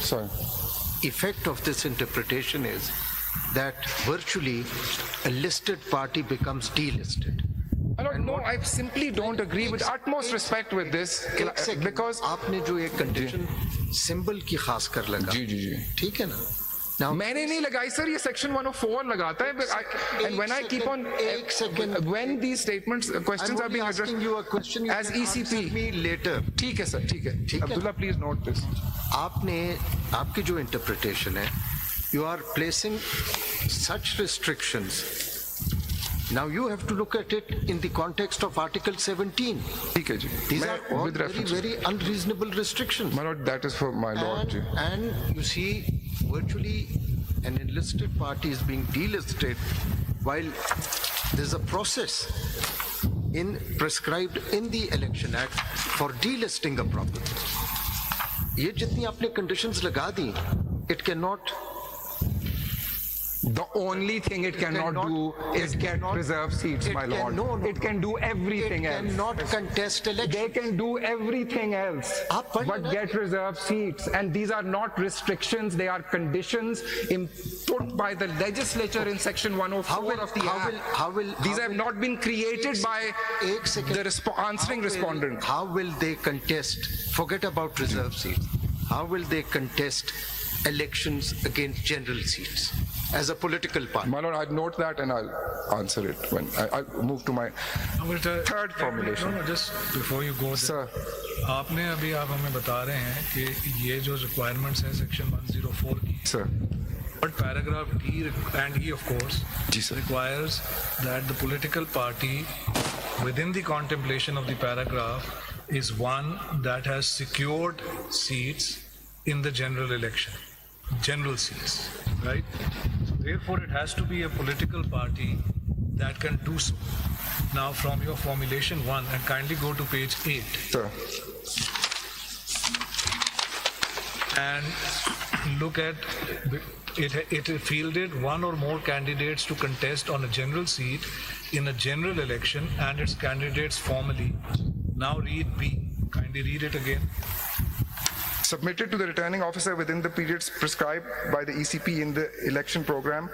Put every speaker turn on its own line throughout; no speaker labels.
Sorry.
effect of this interpretation is that virtually a listed party becomes delisted.
No, I simply don't agree with utmost respect with this because
आपने जो एक condition symbol की खास कर लगा,
जी
ठीक है ना? Now,
मैंने नहीं लगाई सर, ये section 104 लगाता है, and when I keep on when these statements questions are being addressed
you a question, you
as
can answer
ECP
me later.
ठीक है सर, ठीक है अब्दुल्ला, please note this.
आपकी जो interpretation है, you are placing such restrictions. Now you have to look at it in the context of Article 17.
ठीक है जी.
These are all
with
very, very unreasonable restrictions.
My lord, that is for my lord ji.
And you see, virtually an enlisted party is being delisted while there's a process prescribed in the Election Act for delisting a property. ये जितनी आपने conditions लगा दी, it cannot.
The only thing it cannot do is get reserved seats, my lord. It can do everything else.
It cannot contest elections.
They can do everything else but get reserved seats. And these are not restrictions, they are conditions put by the legislature in section 104 of the Act. These have not been created by the answering respondent.
How will they contest, forget about reserved seats, how will they contest elections against general seats as a political party?
My lord, I'd note that and I'll answer it when I'll move to my third formulation.
No, just before you go,
sir.
आपने अभी आप हमें बता रहे हैं कि ये जो requirements हैं section 104 की,
sir,
but paragraph D and E of course requires that the political party within the contemplation of the paragraph is one that has secured seats in the general election, general seats, right? So therefore it has to be a political party that can do so. Now from your formulation 1, and kindly go to page 8.
Sir.
And look at it fielded one or more candidates to contest on a general seat in a general election and its candidates formally. Now read B. Kindly read it again.
Submitted to the returning officer within the periods prescribed by the ECP in the election program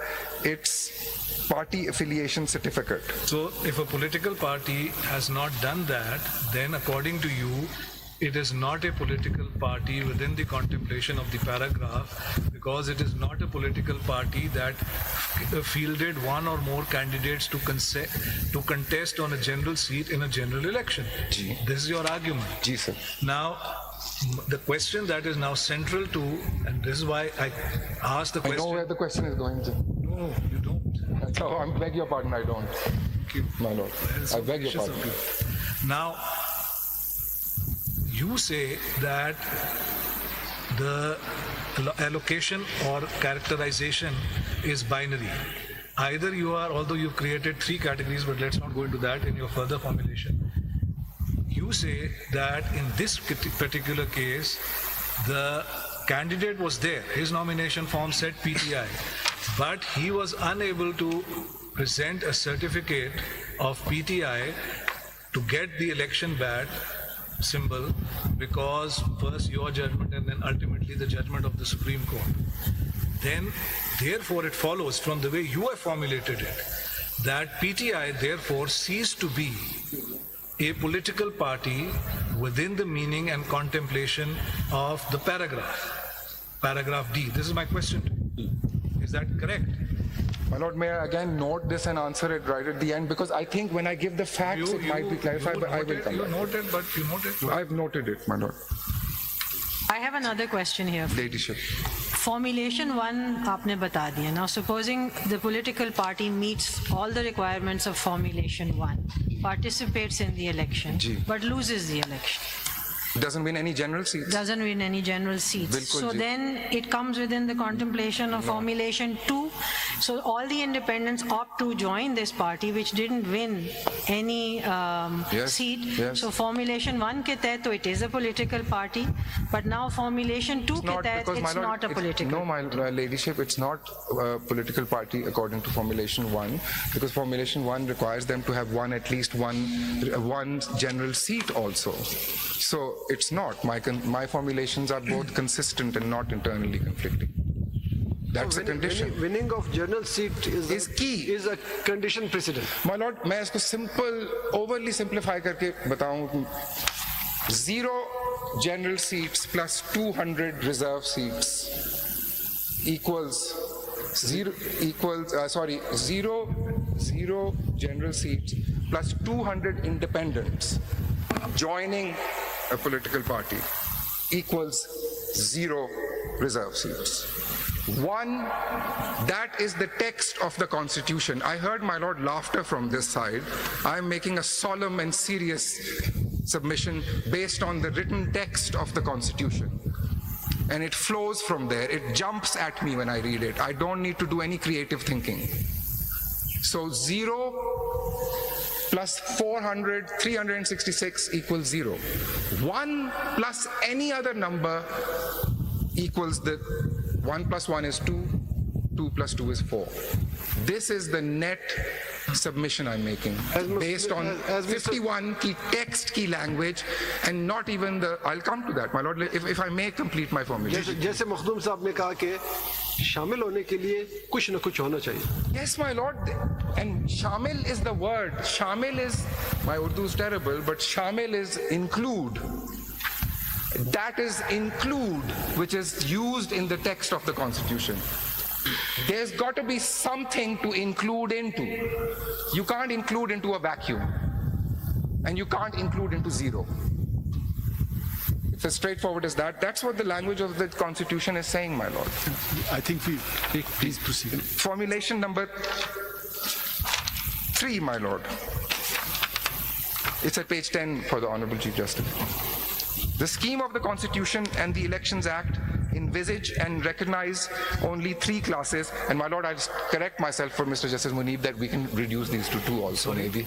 its party affiliation certificate.
So if a political party has not done that, then according to you, it is not a political party within the contemplation of the paragraph, because it is not a political party that fielded one or more candidates to contest on a general seat in a general election.
Ji.
This is your argument.
Ji, sir.
Now, the question that is now central to, and this is why I asked the question.
I know where the question is going to.
No, you don't.
Oh, I beg your pardon, I don't.
Thank you.
My lord, I beg your pardon.
Now, you say that the allocation or characterization is binary. Either you are, although you've created 3 categories, but let's not go into that in your further formulation. You say that in this particular case, the candidate was there, his nomination form said PTI, but he was unable to present a certificate of PTI to get the election badge symbol, because first your judgment and then ultimately the judgment of the Supreme Court. Then, therefore, it follows from the way you have formulated it that PTI therefore ceased to be a political party within the meaning and contemplation of the paragraph D. This is my question to you. Is that correct?
My lord, may I again note this and answer it right at the end, because I think when I give the facts it might be clarified, but I will come back.
You noted, but you noted.
I've noted it, my lord.
I have another question here.
Ladyship.
Formulation 1 आपने बता दिया. Now supposing the political party meets all the requirements of formulation 1, participates in the election, but loses the election.
Doesn't win any general seats.
Doesn't win any general seats. So then it comes within the contemplation of formulation 2. So all the independents opt to join this party which didn't win any seat.
Yes.
So formulation 1 ke तहत तो it is a political party, but now formulation 2 ke तहत it's not a political.
No, my ladyship, it's not a political party according to formulation 1, because formulation 1 requires them to have won at least one general seat also. So it's not. My formulations are both consistent and not internally conflicting. That's a condition.
Winning of general seat
Is key.
Is a condition precedent.
My lord, मैं इसको simple, overly simplify करके बताऊं. 0 general seats plus 200 reserve seats equals 0 general seats plus 200 independents joining a political party equals 0 reserve seats. One, that is the text of the Constitution. I heard, my lord, laughter from this side. I'm making a solemn and serious submission based on the written text of the Constitution. And it flows from there. It jumps at me when I read it. I don't need to do any creative thinking. So 0 plus 400, 366 equals 0. 1 plus any other number equals 1 plus 1 is 2, 2 plus 2 is 4. This is the net submission I'm making based on 51 key text, key language, and not even I'll come to that, my lord, if I may complete my formulation.
जैसे मखदूम साहब ने कहा कि शामिल होने के लिए कुछ न कुछ होना चाहिए.
Yes, my lord, and shamil is the word. Shamil is, my Urdu is terrible, but shamil is include. That is include, which is used in the text of the Constitution. There's got to be something to include into. You can't include into a vacuum, and you can't include into 0. It's as straightforward as that. That's what the language of the Constitution is saying, my lord.
I think please proceed.
Formulation number 3, my lord. It's at page 10 for the Honorable Chief Justice. The scheme of the Constitution and the Elections Act envisage and recognize only 3 classes. And my lord, I'll correct myself for Mr. Justice Munib that we can reduce these to 2 also, maybe.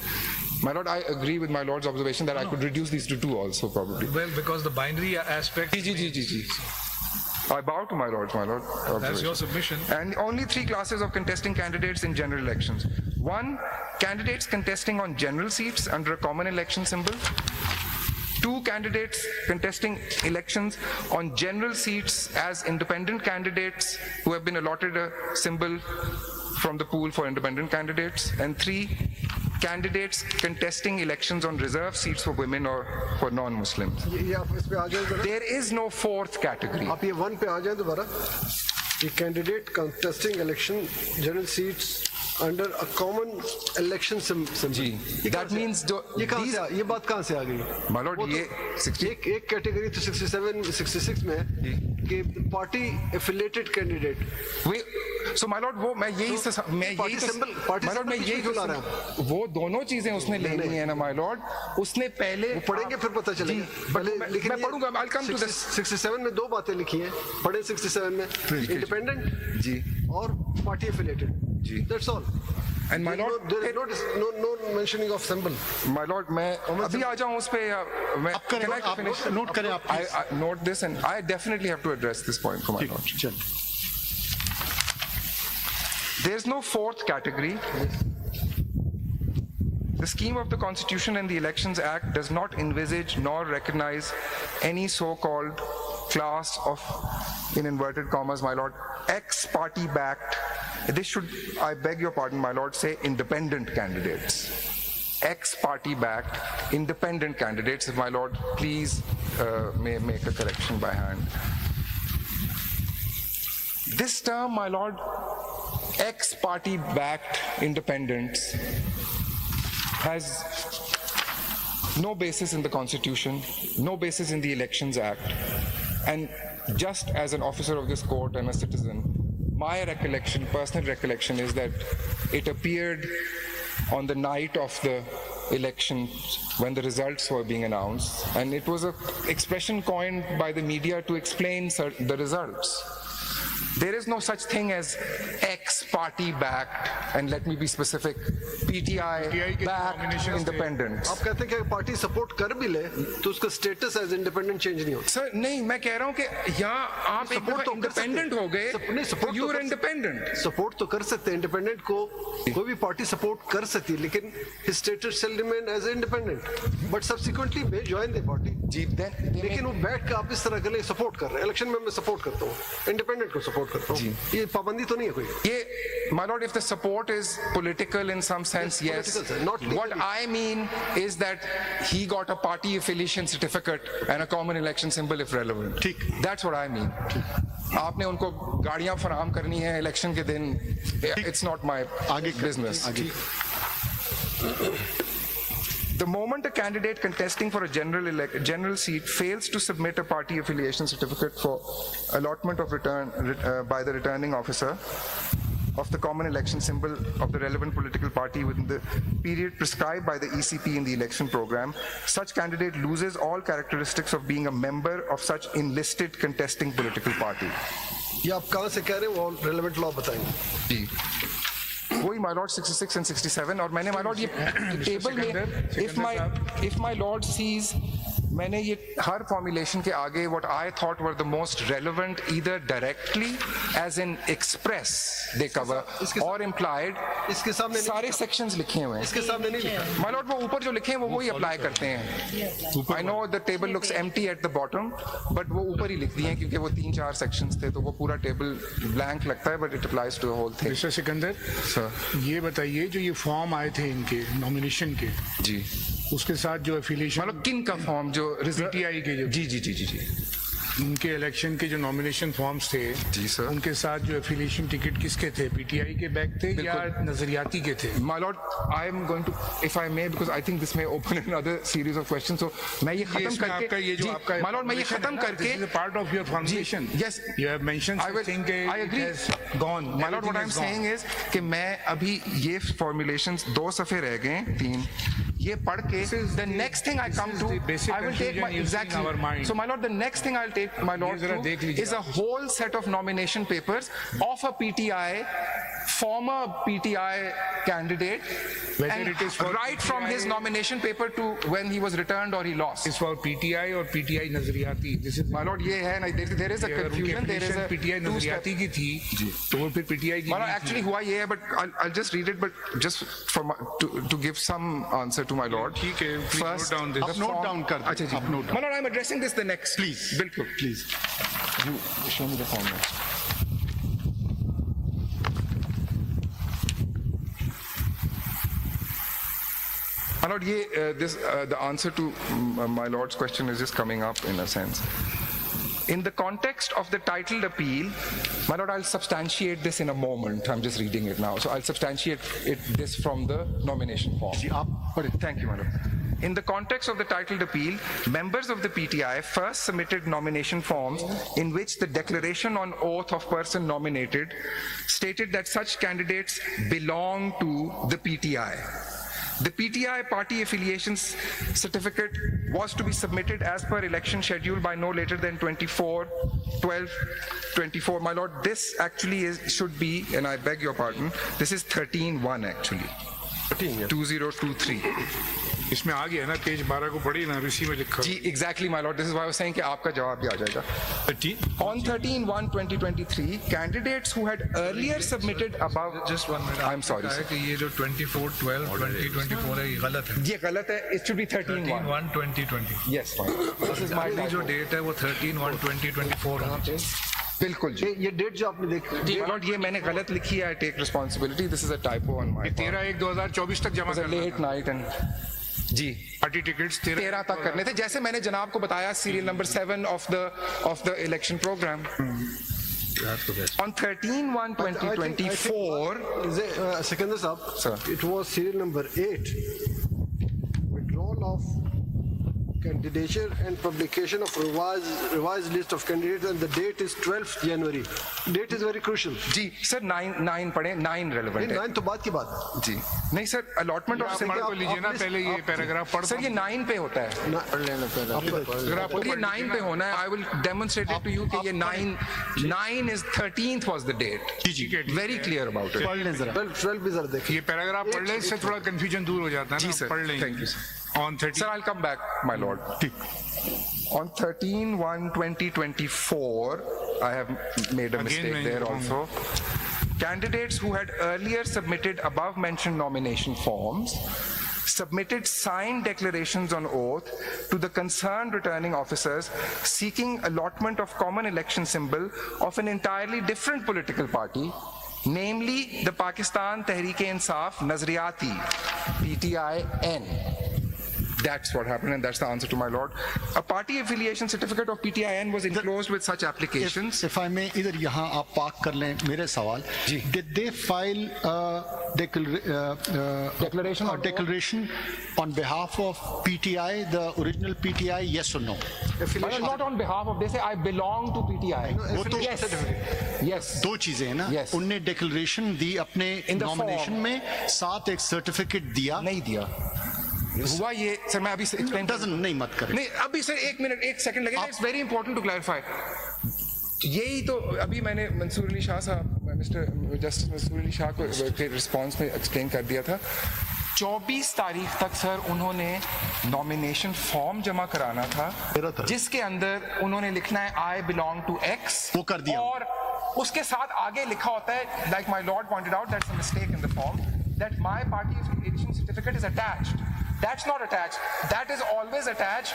My lord, I agree with my lord's observation that I could reduce these to 2 also, probably.
Well, because the binary aspect.
I bow to my lord.
That's your submission.
And only 3 classes of contesting candidates in general elections. 1, candidates contesting on general seats under a common election symbol. 2, candidates contesting elections on general seats as independent candidates who have been allotted a symbol from the pool for independent candidates. And 3, candidates contesting elections on reserve seats for women or for non-Muslims.
ये आप इस पे आ जाएं जरा.
There is no 4th category.
आप ये 1 पे आ जाएं दोबारा. ये candidate contesting election general seats under a common election symbol.
Ji, that means
ये कहाँ से ये बात कहाँ से आ गई?
My lord, ये 60
एक कैटेगरी तो 66 में है कि party affiliated candidate.
So my lord, वो मैं यही वो दोनों चीजें उसने लेनी है ना my lord. उसने पहले
पढ़ेंगे फिर पता चलेगा.
लेकिन मैं पढ़ूंगा. I'll come to this.
67 में 2 बातें लिखी हैं. पढ़े 67 में इंडिपेंडेंट
जी
और पार्टी एफिलिएटेड जी. That's all.
And my lord,
there is no mentioning of symbol.
My lord, मैं अभी आ जाऊँ उस पे या मैं can I finish?
नोट करें आप.
I note this and I definitely have to address this point for my lord. There's no 4th category. The scheme of the Constitution and the Elections Act does not envisage nor recognize any so-called class of, in inverted commas, my lord, ex-party backed. This should, I beg your pardon, my lord, say independent candidates. Ex-party backed, independent candidates. If my lord, please may make a correction by hand. This term, my lord, ex-party backed independents has no basis in the Constitution, no basis in the Elections Act. And just as an officer of this court and a citizen, my recollection, personal recollection, is that it appeared on the night of the election when the results were being announced. And it was an expression coined by the media to explain the results. There is no such thing as ex-party backed, and let me be specific, PTI backed independents.
आप कहते हैं कि party support कर भी ले तो उसका status as independent change नहीं होता.
सर नहीं, मैं कह रहा हूं कि यहाँ आप इंडिपेंडेंट हो गए, यू आर इंडिपेंडेंट.
सपोर्ट तो कर सकते हैं इंडिपेंडेंट को, कोई भी पार्टी सपोर्ट कर सकती है, लेकिन his status shall remain as independent, but subsequently may join the party.
जी, then they may-
लेकिन वो बैठ के आप इस तरह के लिए सपोर्ट कर रहे हैं। इलेक्शन में मैं सपोर्ट करता हूँ, इंडिपेंडेंट को सपोर्ट करता हूँ, ये पाबंदी तो नहीं है कोई।
Yeah, my lord, if the support is political in some sense, yes.
Yes, political, sir, not legally.
What I mean is that he got a party affiliation certificate and a common election symbol if relevant.
ठीक।
That's what I mean. आपने उनको गाड़ियां फराहम करनी है election के दिन, it's not my
आगे
business.
आगे
The moment a candidate contesting for a general seat fails to submit a party affiliation certificate for allotment of by the returning officer of the common election symbol of the relevant political party within the period prescribed by the ECP in the election program, such candidate loses all characteristics of being a member of such enlisted contesting political party.
ये आप कहाँ से कह रहे हैं, वो relevant law बताएंगे।
जी वही माय लॉर्ड 66 and 67 और मैंने माय लॉर्ड ये टेबल में if my lord sees मैंने ये हर फॉर्मुलेशन के आगे what I thought were the most relevant either directly as in express they cover or implied
इसके सामने नहीं
सारे
लिखा।
सेक्शंस लिखे हुए हैं
इसके सामने नहीं लिखा।
माय लॉर्ड वो ऊपर जो लिखे हैं वो वही अप्लाई करते हैं। I know the table looks empty at the bottom but वो ऊपर ही लिख दिए हैं क्योंकि वो 3-4 सेक्शंस थे तो वो पूरा टेबल ब्लैंक लगता है but it applies to the whole thing.
Mister Sikandar
sir
ये बताइए जो ये फॉर्म आए थे इनके नॉमिनेशन के
जी
उसके साथ जो एफिलिएशन
मतलब किन का फॉर्म जो
पीटीआई के जो
जी जी जी जी जी
उनके इलेक्शन के जो नॉमिनेशन फॉर्म्स थे
जी सर
उनके साथ जो एफिलिएशन टिकट किसके थे पीटीआई के बैक थे या नजरियाती के थे
My lord, I am going to, if I may, because I think this may open another series of questions. So मैं ये खत्म
इसमें
करके
आपका ये जो
जी,
आपका
my lord मैं ये खत्म करके
part of your formulation
yes,
you have mentioned
I will,
something
I agree.
gone
My lord, what I'm saying is कि मैं अभी ये formulations 2 सफ़े रह गए 3 ये पढ़ के the next thing I come to I will take my exactly so my lord the next thing I'll take my lord to is a whole set of nomination papers of a PTI former PTI candidate
Whether
and
it is for
right from his
PTI
nomination paper to when he was returned or he lost.
is for PTI or PTI Nazriati this is
My lord ये है ना there is a confusion there is a
PTI नजरियाती की थी तो वो फिर PTI की
Well, actually हुआ ये है but I'll just read it but just for to give some answer to my lord.
ठीक है please
First,
note down this
the
note
form-
down कर
अच्छा जी
आप note down
My lord I'm addressing this the next
Please.
बिल्कुल
please
you show me the form next. My lord, the answer to my lord's question is just coming up in a sense. In the context of the titled appeal, my lord, I'll substantiate this in a moment. I'm just reading it now. So I'll substantiate this from the nomination form. Thank you, my lord. In the context of the titled appeal, members of the PTI first submitted nomination forms in which the declaration on oath of person nominated stated that such candidates belong to the PTI. The PTI party affiliation certificate was to be submitted as per election schedule by no later than 24/12/24. My lord, this actually should be, and I beg your pardon, this is 13-1 actually. 2023.
इसमें आ गया ना page 12 को पढ़ी ना इसी में लिखा
जी exactly my lord, this is why I was saying कि आपका जवाब भी आ जाएगा. On 13/1/2023, candidates who had earlier submitted above.
Just 1 minute.
I'm sorry, sir.
कि ये जो 24/12/2024 है ये गलत है.
ये गलत है. It should be 13/1.
13/1/2020.
Yes, fine. This is my
अगली जो
typo.
डेट है वो 13/1/2024 होनी चाहिए.
बिल्कुल जी.
ये डेट जो आपने देखी
My lord, ये मैंने गलत लिखी है. I take responsibility. This is a typo on my part.
13/1/2024 तक जमा
It was a
करना
late night and जी
पार्टी टिकट्स
13 तक करने थे जैसे मैंने जनाब को बताया serial number 7 of the election program. On 13/1/2024.
Sikandar
Sir.
साहब, it was serial number 8, withdrawal of candidature and publication of revised list of candidates, and the date is 12th January. Date is very crucial.
जी sir 9 पढ़े 9 relevant है.
9 तो बाद की बात है.
जी नहीं सर allotment of
पढ़ तो लीजिए ना पहले ये पैराग्राफ पढ़
सर ये 9 पे होता है.
पढ़ लेना पहले.
और ये 9 पे होना है. I will demonstrate it to you कि ये 9 is 13th was the date. Very clear about it.
12 भी जरा देखिए.
ये पैराग्राफ पढ़ ले इससे थोड़ा कंफ्यूजन दूर हो जाता है
जी
ना
सर.
पढ़ लेंगे
Thank you, sir.
on 30
Sir, I'll come back, my lord. On 13/1/2024, I have made a
Again,
mistake
मैं
there
wrong.
also. Candidates who had earlier submitted above mentioned nomination forms submitted signed declarations on oath to the concerned returning officers seeking allotment of common election symbol of an entirely different political party, namely the Pakistan Tehreek-e-Insaf Nazariyati, PTI-N. That's what happened, and that's the answer to my lord. A party affiliation certificate of PTI-N was enclosed with such applications.
If I may, इधर यहाँ आप park कर लें मेरे सवाल. Did they file
Declaration on
declaration on behalf of PTI, the original PTI? Yes or no?
But not on behalf of. They say I belong to PTI.
वो तो
Yes.
दो चीजें हैं ना.
Yes.
उनने declaration दी अपने
In the
nomination
form.
में, साथ एक certificate दिया.
नहीं दिया. हुआ ये सर, मैं अभी explain
नहीं मत करें.
नहीं अभी सर एक सेकंड लगेगा. It's very important to clarify. यही तो अभी मैंने मंसूर अली शाह साहब, मिस्टर जस्टिस मंसूर अली शाह को के रिस्पांस में एक्सप्लेन कर दिया था. 24 तारीख तक सर उन्होंने नॉमिनेशन फॉर्म जमा कराना था, जिसके अंदर उन्होंने लिखना है आई बिलोंग टू एक्स.
वो कर दिया.
और उसके साथ आगे लिखा होता है, like my Lord pointed out, that's a mistake in the form, that my party affiliation certificate is attached. That's not attached. That is always attached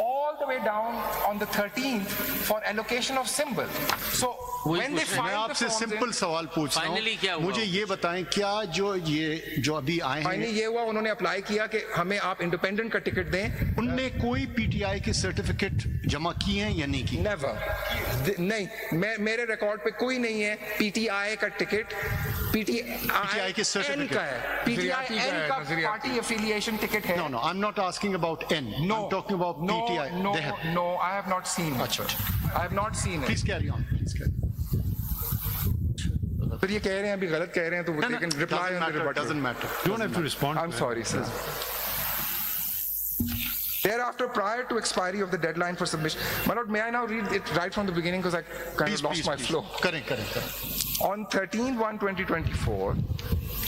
all the way down on the 13th for allocation of symbol. So when they
मैं
find the
आपसे
forms
simple
in,
सवाल पूछता हूँ. मुझे ये बताएं, क्या जो अभी आए
फाइनली
हैं,
ये हुआ, उन्होंने अप्लाई किया कि हमें आप इंडिपेंडेंट का टिकट दें.
उनने कोई PTI के सर्टिफिकेट जमा किए हैं या नहीं किए?
नेवर. नहीं, मेरे रिकॉर्ड पे कोई नहीं है PTI का टिकट. PTI
के certificate.
का है. PTI का पार्टी एफिलिएशन टिकट है.
No, I'm not asking about N. I'm talking about PTI.
No,
They have.
no, I have not seen it.
अच्छा.
I have not seen it.
Please carry on.
फिर ये कह रहे हैं अभी गलत कह रहे हैं, तो they can reply on the rebuttal.
Doesn't matter.
You don't have to respond.
I'm sorry, sir. Thereafter, prior to expiry of the deadline for submission, my lord, may I now read it right from the beginning because I kind of lost my flow.
करें.
On 13/1/2024,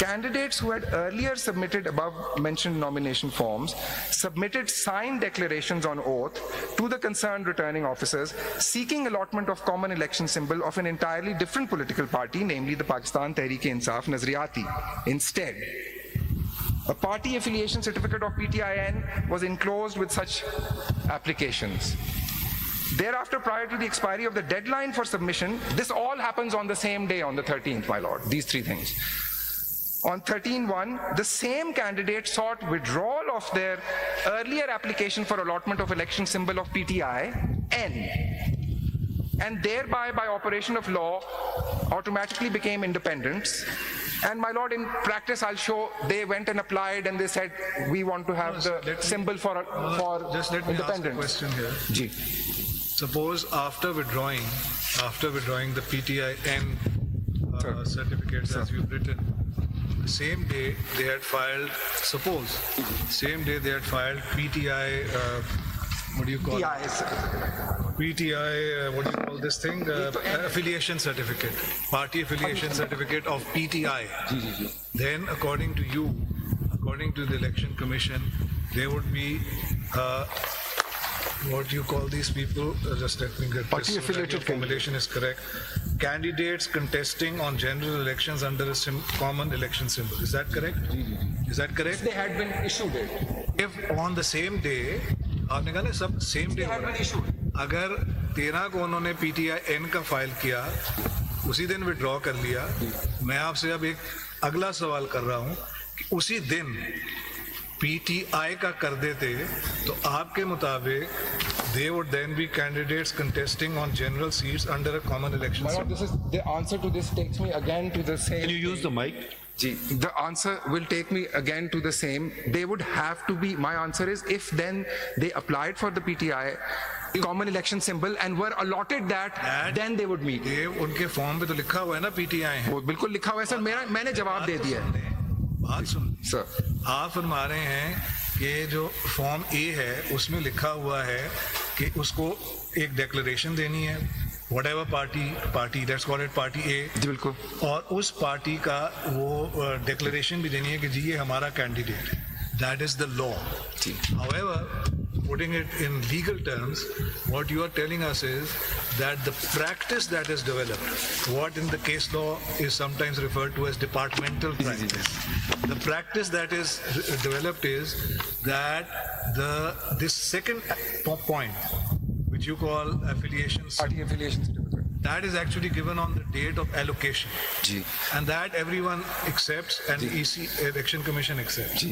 candidates who had earlier submitted above mentioned nomination forms submitted signed declarations on oath to the concerned returning officers seeking allotment of common election symbol of an entirely different political party, namely the Pakistan Tehreek-e-Insaf Nazariyati. Instead, a party affiliation certificate of PTI-N was enclosed with such applications. Thereafter, prior to the expiry of the deadline for submission, this all happens on the same day, on the 13th, my lord, these three things. On 13/1, the same candidate sought withdrawal of their earlier application for allotment of election symbol of PTI-N, and thereby, by operation of law, automatically became independents. And my lord, in practice, I'll show, they went and applied and they said, we want to have the symbol for
Just let me ask a
independence.
question here.
Ji.
Suppose after withdrawing the PTI-N certificates as you've written, the same day they had filed PTI, what do you call it? PTI, what do you call this thing? Affiliation certificate, party affiliation certificate of PTI. Then according to you, according to the Election Commission, there would be what do you call these people? Just let me get
Party
this so that
affiliated
your formulation is correct. Candidates contesting on general elections under a common election symbol. Is that correct? Is that correct?
They had been issued it.
If on the same day, आपने कहा ना सब same day हो रहा है. अगर 13 को उन्होंने PTI-N का फाइल किया, उसी दिन विड्रॉ कर लिया, मैं आपसे अब एक अगला सवाल कर रहा हूँ कि उसी दिन PTI का कर देते तो आपके मुताबिक they would then be candidates contesting on general seats under a common election
My lord,
system.
this is the answer to this takes me again to the same.
Can you use the mic?
Ji, the answer will take me again to the same. They would have to be, my answer is, if then they applied for the PTI common election symbol and were allotted that, then they would meet.
ये उनके form पे तो लिखा हुआ है ना PTI है.
वो बिल्कुल लिखा हुआ है सर, मैंने जवाब दे दिया है
बात सुन
सर.
आप फरमा रहे हैं कि जो फॉर्म ए है उसमें लिखा हुआ है कि उसको एक डिक्लेरेशन देनी है, whatever party let's call it party A,
जी बिल्कुल.
और उस पार्टी का वो डिक्लेरेशन भी देनी है कि जी ये हमारा कैंडिडेट है. That is the law. However, putting it in legal terms, what you are telling us is that the practice that is developed, what in the case law is sometimes referred to as departmental practice, the practice that is developed is that this second point, which you call affiliations,
Party affiliation certificate.
that is actually given on the date of allocation. And that everyone accepts and EC Election Commission accepts.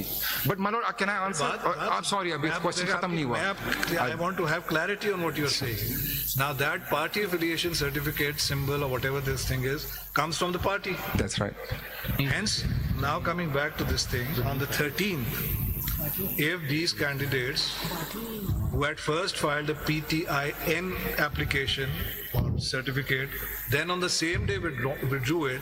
But Manoj, can I answer? I'm sorry, abhi question khatam nahi hua.
I want to have clarity on what you're saying. Now that party affiliation certificate, symbol or whatever this thing is, comes from the party.
That's right.
Hence, now coming back to this thing, on the 13th, if these candidates who had first filed a PTIN application or certificate, then on the same day withdrew it,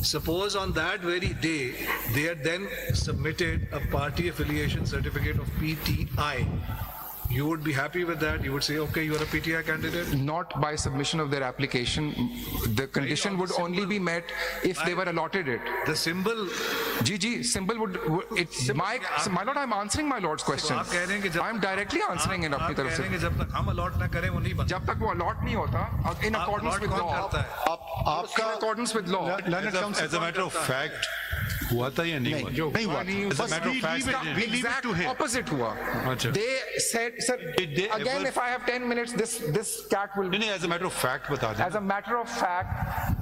suppose on that very day they had then submitted a party affiliation certificate of PTI, you would be happy with that? You would say, okay, you are a PTI candidate?
Not by submission of their application. The condition would only be met if they were allotted it.
The symbol.
Symbol would. It's my lord. I'm answering my lord's question.
आप कह रहे हैं कि जब
I'm directly answering in अपनी तरफ से.
आप कह रहे हैं कि जब तक हम अलॉट ना करें वो नहीं बनता.
जब तक वो allot नहीं होता, in accordance with law. In accordance with law.
As a matter of fact, हुआ था या नहीं हुआ?
नहीं हुआ.
As a matter of fact,
we leave it to him.
Opposite हुआ. They said, sir,
Did they
again,
ever-
if I have 10 minutes, this cat will.
नहीं, as a matter of fact बता दें.
As a matter of fact,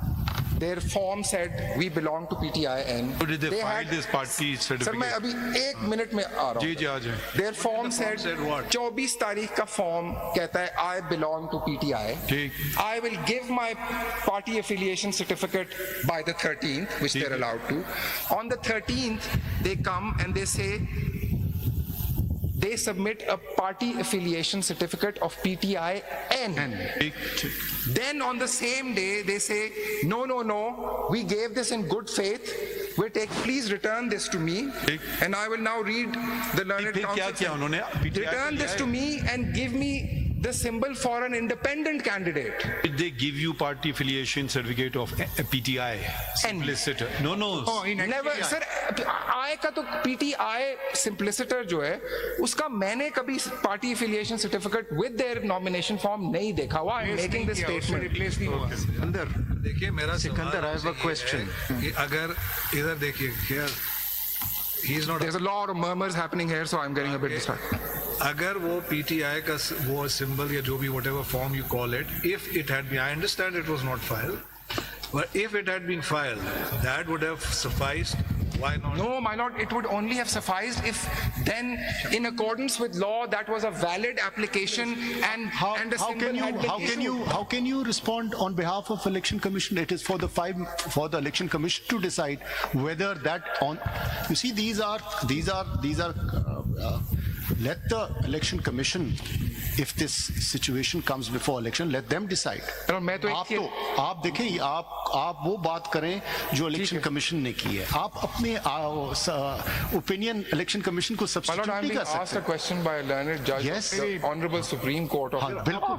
their form said we belong to PTIN.
So did they file this party certificate?
Sir, मैं अभी 1 minute में आ रहा हूँ.
जी, आ जाएं.
Their form said
said what?
24 तारीख का form कहता है I belong to PTI.
ठीक.
I will give my party affiliation certificate by the 13th, which they're allowed to. On the 13th, they come and they say, they submit a party affiliation certificate of PTIN. Then on the same day, they say, no, we gave this in good faith. Please return this to me. And I will now read the learned
फिर क्या
counsel.
किया उन्होंने?
Return this to me and give me the symbol for an independent candidate.
Did they give you party affiliation certificate of PTI? Simpliciter. No.
Never, sir, I का तो PTI simpliciter जो है, उसका मैंने कभी party affiliation certificate with their nomination form नहीं देखा हुआ. I'm making this statement.
Replace नहीं हुआ.
Sikandar,
देखिए मेरा
Sikandar, I have a question.
कि अगर इधर देखिए here, he is not.
There's a lot of murmurs happening here, so I'm getting a bit distracted.
अगर वो PTI का वो symbol या जो भी whatever form you call it, if it had been, I understand it was not filed, but if it had been filed, that would have sufficed. Why not?
No, my lord, it would only have sufficed if then, in accordance with law, that was a valid application and and a symbol had been issued.
How can you respond on behalf of Election Commission? It is for the Election Commission to decide whether that on. You see, these are. Let the Election Commission, if this situation comes before election, let them decide.
मैं तो
आप देखें, आप वो बात करें जो election commission ने की है. आप अपने ओपिनियन इलेक्शन कमीशन को
My lord,
सब्स्टिट्यूट
I'm
नहीं
being
कर
asked a
सकते.
question by a learned judge
Yes.
of the Honorable Supreme Court of
हाँ, बिल्कुल.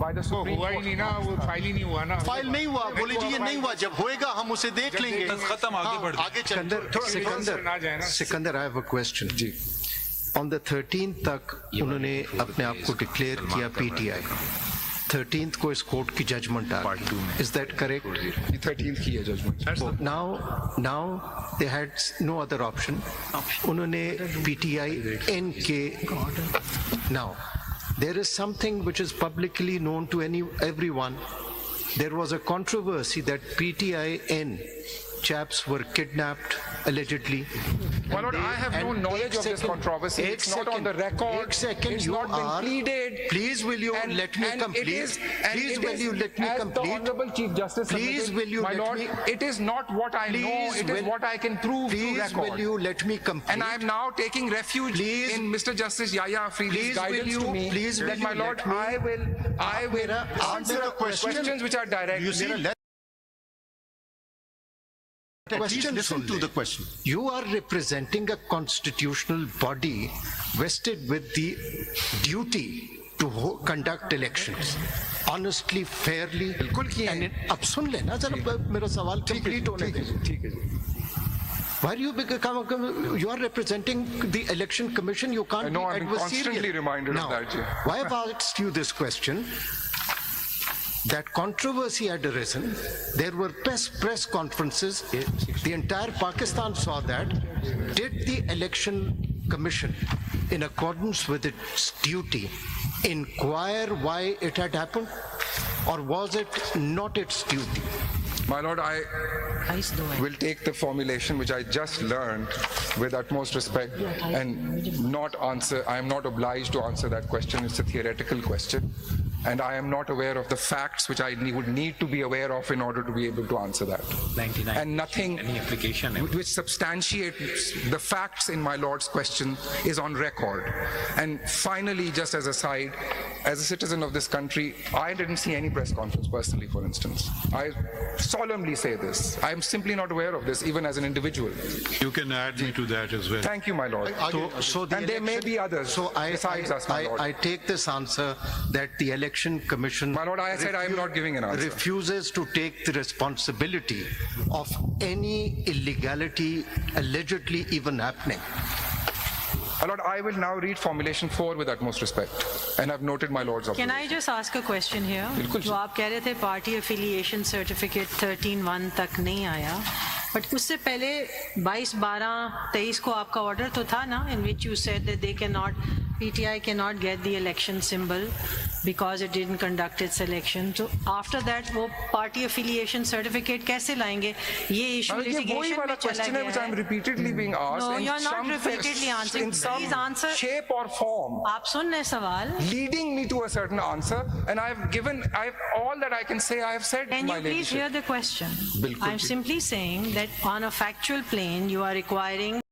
by the Supreme
हुआ ही
Court.
नहीं ना, वो फाइल ही नहीं हुआ ना.
फाइल नहीं हुआ, बोले जी ये नहीं हुआ. जब होएगा हम उसे देख लेंगे.
खत्म, आगे बढ़ जाओ.
आगे चलते.
Sikandar, I have a question. On the 13th तक उन्होंने अपने आप को डिक्लेयर किया PTI. 13th को इस कोर्ट की जजमेंट आ गई. Is that correct?
13th की है judgment.
Now they had no other option. उन्होंने PTI N के. Now there is something which is publicly known to everyone. There was a controversy that PTI N chaps were kidnapped allegedly.
My lord, I have no knowledge of this controversy. It's not on the record. It's not been pleaded.
Please will you let me complete? Please will you let me
As the
complete?
Honorable Chief Justice
Please
submitted,
will you
my
let
lord,
me?
it is not what I know,
Please
it is
will-
what I can prove through
Please
record.
will you let me complete?
And I am now taking refuge
Please-
in Mr. Justice Yahya Afridi's
Please will
guidance
you-
to me
please will
that,
you
my lord,
let me-
I will answer
the question.
questions which are direct.
You see, let
Question
listen to the question.
You are representing a constitutional body vested with the duty to conduct elections honestly, fairly.
बिल्कुल किए हैं.
अब सुन लेना जरा मेरा सवाल complete होने दीजिए.
ठीक है जी.
Why do you are representing the election commission, you can't
I know,
be
I've been
adversarial.
constantly reminded of
Now,
that, Ji.
why I've asked you this question, that controversy had arisen, there were press conferences, the entire Pakistan saw that. Did the election commission, in accordance with its duty, inquire why it had happened? Or was it not its duty?
My lord, I will take the formulation which I just learned with utmost respect and not answer. I am not obliged to answer that question. It's a theoretical question. And I am not aware of the facts which I would need to be aware of in order to be able to answer that.
99.
And nothing
Any application.
which substantiates the facts in my lord's question is on record. And finally, just as a side, as a citizen of this country, I didn't see any press conference personally, for instance. I solemnly say this. I am simply not aware of this, even as an individual.
You can add me to that as well.
Thank you, my lord.
So the
And there may be others
So
besides us, my lord.
I take this answer that the election commission.
My lord, I said I am not giving an answer.
Refuses to take the responsibility of any illegality allegedly even happening.
My lord, I will now read formulation 4 with utmost respect. And I've noted my lord's
Can
observation.
I just ask a question here?
बिल्कुल।
जो आप कह रहे थे party affiliation certificate 13(1) तक नहीं आया, but उससे पहले 22/12/23 को आपका ऑर्डर तो था ना, in which you said that they cannot, PTI cannot get the election symbol because it didn't conduct its election. So after that वो party affiliation certificate कैसे लाएंगे? ये issue
ये वही
litigation
वाला
में चला
question है
गया
which I'm
है.
repeatedly being asked
No,
in
you're not
some
repeatedly answering.
in some
Please answer.
shape or form,
आप सुन रहे सवाल?
leading me to a certain answer, and all that I can say I have said,
Can
my
you please
ladyship.
hear the question?
Bilkul
I'm
ji.
simply saying that on a factual plane, you are requiring